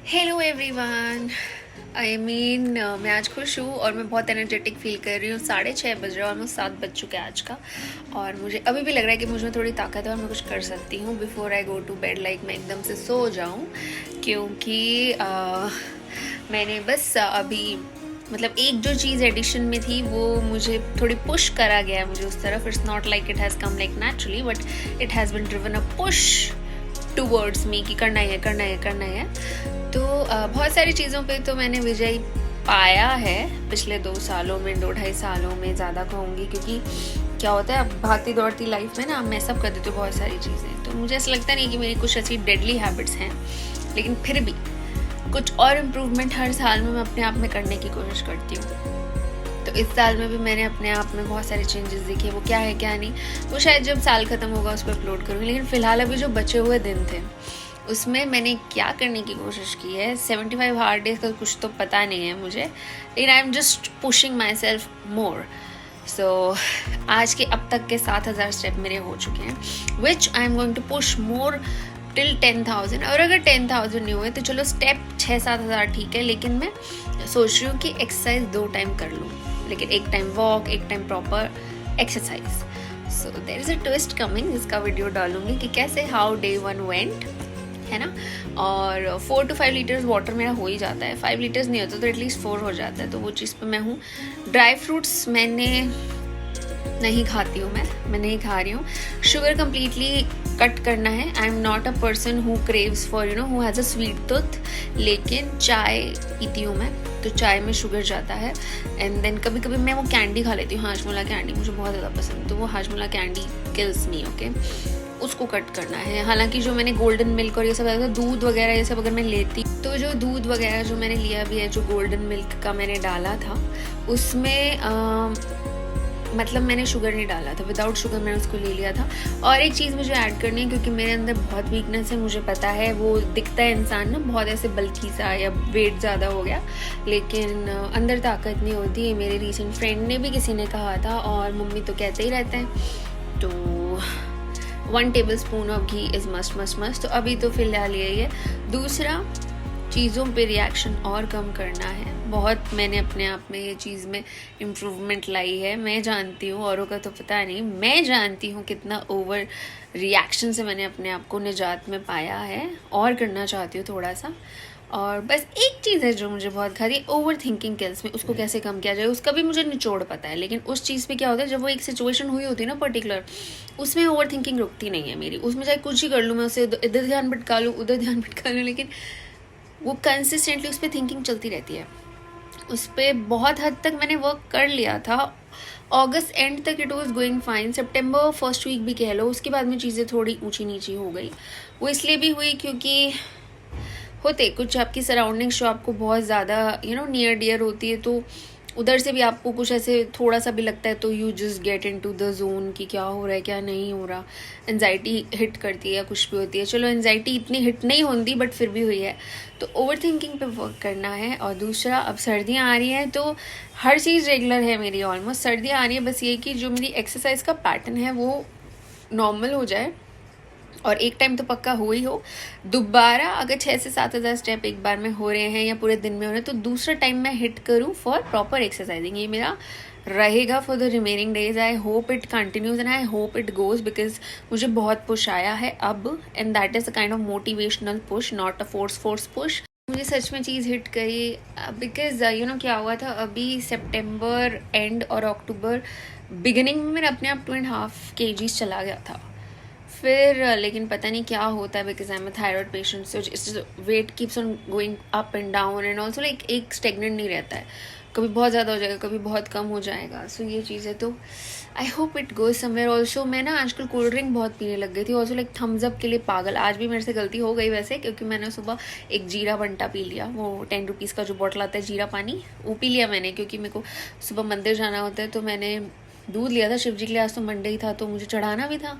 Hello everyone. मैं आज खुश हूँ और मैं बहुत एनर्जेटिक फील कर रही हूँ। 6:30 बज रहा है, ऑलमोस्ट 7 बज चुके हैं आज का। और मुझे अभी भी लग रहा है कि मुझ में थोड़ी ताकत है और मैं कुछ कर सकती हूँ before I go to bed. Like मैं एकदम से सो जाऊँ, क्योंकि मैंने बस अभी मतलब एक जो चीज़ एडिशन में थी वो मुझे थोड़ी पुश करा गया है मुझे उस तरफ। It's not like it has come like naturally, but it has been driven a push towards me कि करना ही है, करना ही है, करना ही है। तो बहुत सारी चीज़ों पे तो मैंने विजय पाया है पिछले 2 सालों में, 2-2.5 सालों में ज़्यादा कहूँगी, क्योंकि क्या होता है अब भागती दौड़ती लाइफ में ना मैं सब कर देती हूँ बहुत सारी चीज़ें। तो मुझे ऐसा लगता नहीं कि मेरी कुछ ऐसी डेडली हैबिट्स हैं, लेकिन फिर भी कुछ और इम्प्रूवमेंट हर साल में मैं अपने आप में करने की कोशिश करती हूँ। तो इस साल में भी मैंने अपने आप में बहुत सारे चेंजेस देखे। वो क्या है क्या नहीं, वो शायद जब साल ख़त्म होगा उस पर अपलोड करूँगी। लेकिन फ़िलहाल अभी जो बचे हुए दिन थे उसमें मैंने क्या करने की कोशिश की है। 75 हार्ड डेज का कुछ तो पता नहीं है मुझे, लेकिन I am just pushing myself more. So आज के अब तक के 7,000 स्टेप मेरे हो चुके हैं, which I am going to push more till 10,000। और अगर 10,000 नहीं हुए तो चलो स्टेप 6-7 हज़ार ठीक है, लेकिन मैं सोच रही हूँ कि एक्सरसाइज 2 टाइम कर लूँ, लेकिन एक टाइम वॉक, एक time proper exercise. So there is a twist coming, जिसका वीडियो डालूंगी कि कैसे हाउ डे 1 वेंट, है ना। और 4 to 5 लीटर्स वाटर मेरा हो ही जाता है। 5 लीटर्स नहीं होता तो एटलीस्ट 4 हो जाता है, तो वो चीज़ पे मैं हूँ। ड्राई फ्रूट्स मैंने नहीं खाती हूँ, मैं नहीं खा रही हूँ। शुगर कम्प्लीटली कट करना है। I am not a person who craves for who has a sweet tooth, लेकिन चाय पीती हूँ मैं, तो चाय में शुगर जाता है। एंड देन कभी कभी मैं वो कैंडी खा लेती हूँ, हाजमोला कैंडी मुझे बहुत ज़्यादा पसंद है, तो वो हाजमोला कैंडी किल्स मी, ओके। उसको कट करना है। हालांकि जो मैंने गोल्डन मिल्क और ये सब दूध वगैरह ये सब अगर मैं लेती, तो जो दूध वगैरह जो मैंने लिया भी है, जो गोल्डन मिल्क का मैंने डाला था उसमें मतलब मैंने शुगर नहीं डाला था, विदाउट शुगर मैंने उसको ले लिया था। और एक चीज़ मुझे ऐड करनी है, क्योंकि मेरे अंदर बहुत वीकनेस है, मुझे पता है। वो दिखता है इंसान ना बहुत ऐसे बल्कि सा या वेट ज़्यादा हो गया, लेकिन अंदर ताकत नहीं होती है। मेरे रिसेंट फ्रेंड ने भी किसी ने कहा था, और मम्मी तो कहते ही रहते हैं। तो 1 tablespoon of ghee is must must must. तो अभी तो फिलहाल यही है। दूसरा, चीज़ों पे रिएक्शन और कम करना है। बहुत मैंने अपने आप में ये चीज़ में इम्प्रूवमेंट लाई है। मैं जानती हूँ, औरों का तो पता नहीं, मैं जानती हूँ कितना ओवर रिएक्शन से मैंने अपने आप को निजात में पाया है, और करना चाहती हूँ थोड़ा सा। और बस एक चीज़ है जो मुझे बहुत खाती है, ओवर थिंकिंग किल्स में। उसको कैसे कम किया जाए उसका भी मुझे निचोड़ पता है, लेकिन उस चीज़ पे क्या होता है, जब वो एक सिचुएशन हुई होती है ना पर्टिकुलर, उसमें ओवर थिंकिंग रुकती नहीं है मेरी। उसमें चाहे कुछ ही कर लूँ, मैं उसे इधर ध्यान भटका लूँ, उधर ध्यान भटका लूँ, लेकिन वो कंसिस्टेंटली उस पर थिंकिंग चलती रहती है। उस पर बहुत हद तक मैंने वर्क कर लिया था। अगस्त एंड तक इट वाज गोइंग फाइन, सितंबर फर्स्ट वीक भी कह लो, उसके बाद में चीज़ें थोड़ी ऊंची नीची हो गई। वो इसलिए भी हुई क्योंकि होते कुछ आपकी सराउंडिंग्स जो आपको बहुत ज़्यादा नियर डियर होती है, तो उधर से भी आपको कुछ ऐसे थोड़ा सा भी लगता है तो you just get into the zone कि क्या हो रहा है क्या नहीं हो रहा। एनजाइटी हिट करती है या कुछ भी होती है। चलो एनजाइटी इतनी हिट नहीं होती, बट फिर भी हुई है, तो ओवर थिंकिंग पे वर्क करना है। और दूसरा, अब सर्दियाँ आ रही हैं तो हर चीज़ रेगुलर है मेरी, ऑलमोस्ट। सर्दियाँ आ रही है, बस ये कि जो मेरी एक्सरसाइज का पैटर्न है वो नॉर्मल हो जाए, और एक टाइम तो पक्का हो ही हो। दोबारा अगर 6 से 7 हज़ार स्टेप एक बार में हो रहे हैं या पूरे दिन में हो रहे हैं, तो दूसरा टाइम मैं हिट करूँ फॉर प्रॉपर एक्सरसाइजिंग। ये मेरा रहेगा for the remaining days. I hope it continues and I hope it goes, because मुझे बहुत पुश आया है अब, and that is a kind of motivational push, not a force push. मुझे सच में चीज़ हिट करी, बिकॉज क्या हुआ था, अभी सितंबर एंड और अक्टूबर बिगिनिंग में मेरा अपने आप 2.5 kgs चला गया था। फिर लेकिन पता नहीं क्या होता है, because I am a thyroid patient, so weight keeps on going up and down, and also like एक स्टेगनेंट नहीं रहता है, कभी बहुत ज़्यादा हो जाएगा, कभी बहुत कम हो जाएगा। सो ये चीज़ है, तो I hope it goes somewhere. Also मैं ना आजकल कोल्ड ड्रिंक बहुत पीने लग गई थी, ऑल्सो लाइक थम्स अप के लिए पागल। आज भी मेरे से गलती हो गई वैसे, क्योंकि मैंने सुबह एक जीरा बंटा पी लिया, वो 10 रुपीज़ का जो बॉटल आता है जीरा पानी, वो पी लिया मैंने, क्योंकि मेरे को सुबह मंदिर जाना होता है। तो मैंने दूध लिया था शिव जी के लिए, आज तो मंडे ही था तो मुझे चढ़ाना भी था।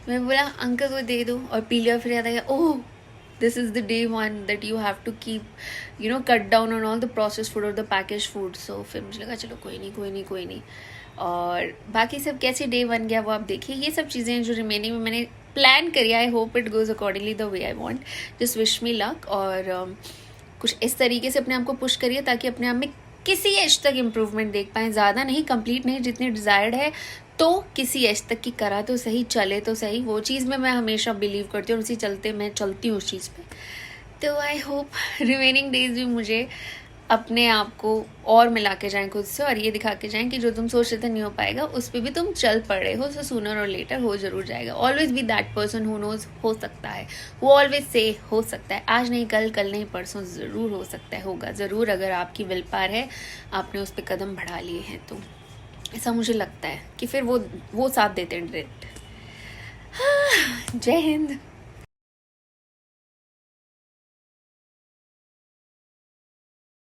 मैं बोला अंकल को दे दो, और पी लिया। फिर याद आया, oh this is the day 1 that you have to keep cut down on all the process food और द पैकेज फूड। सो फिर मुझे लगा चलो कोई नहीं। और बाकी सब कैसे डे 1 गया वो आप देखिए। ये सब चीज़ें जो रिमेनिंग में मैंने प्लान करी, I hope it goes accordingly the way I want. Just wish me luck. और कुछ इस तरीके से अपने आप को पुश करिए ताकि अपने आप में किसी एज तक इम्प्रूवमेंट देख पाएँ, ज़्यादा नहीं, कंप्लीट नहीं, जितनी डिज़ायर्ड है तो किसी एज तक की करा तो सही, चले तो सही। वो चीज़ में मैं हमेशा बिलीव करती हूँ और उसी चलते मैं चलती हूँ उस चीज़ पे। तो आई होप रिमेनिंग डेज भी मुझे अपने आप को और मिला के जाएँ खुद से और ये दिखा के जाएँ कि जो तुम सोच रहे थे नहीं हो पाएगा उस पे भी तुम चल पड़े हो, सो सूनर और लेटर हो ज़रूर जाएगा। Always be that person who knows हो सकता है, वो ऑलवेज से हो सकता है, आज नहीं कल, कल नहीं परसों, ज़रूर हो सकता है, होगा ज़रूर, अगर आपकी विल पावर है, आपने उस पर कदम बढ़ा लिए हैं तो। ऐसा मुझे लगता है कि फिर वो साथ देते हैं डायरेक्ट। जय हिंद।